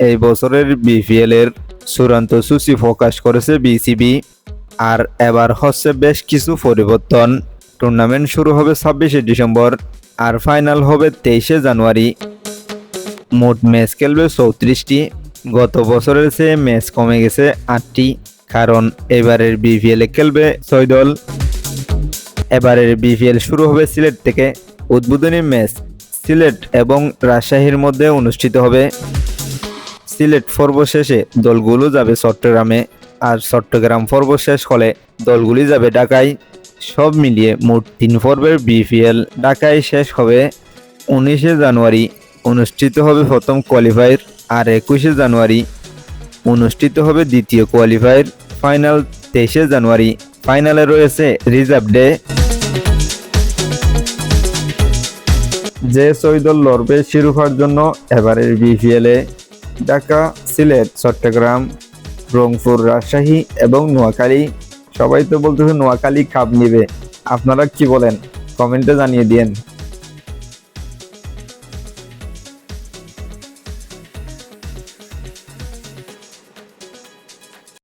এই বছরের বিপিএল এর চূড়ান্ত সূচি প্রকাশ করেছে বিসিবি। আর এবার হচ্ছে বেশ কিছু পরিবর্তন। টুর্নামেন্ট শুরু হবে 26শে ডিসেম্বর আর ফাইনাল হবে 23শে জানুয়ারি। মোট ম্যাচ খেলবে 34টি। গত বছরের চেয়ে ম্যাচ কমে গেছে 8টি, কারণ এবারের বিপিএল এ খেলবে 6 দল। এবারের বিপিএল শুরু হবে সিলেট থেকে। উদ্বোধনী ম্যাচ সিলেট এবং রাজশাহীর মধ্যে অনুষ্ঠিত হবে। সিলেট পর্ব শেষে দলগুলো যাবে চট্টগ্রামে, আর চট্টগ্রাম পর্ব শেষ হলে দলগুলি যাবে ঢাকায়। সব মিলিয়ে মোট 3 পর্বের বিপিএল ঢাকায় শেষ হবে। 19শে জানুয়ারি অনুষ্ঠিত হবে প্রথম কোয়ালিফায়ার, আর 21শে জানুয়ারি অনুষ্ঠিত হবে দ্বিতীয় কোয়ালিফায়ার। ফাইনাল 23শে জানুয়ারি। ফাইনালে রয়েছে রিজার্ভ ডে। যে 6 দল লড়বে শিরোপার জন্য এবারের বিপিএল এ ঢাকা, সিলেট, চট্টগ্রাম, রংপুর, রাজশাহী এবং নোয়াখালী। সবাই তো বলতেছে নোয়াখালী কাপ নেবে। আপনারা কি বলেন? কমেন্টে জানিয়ে দিন।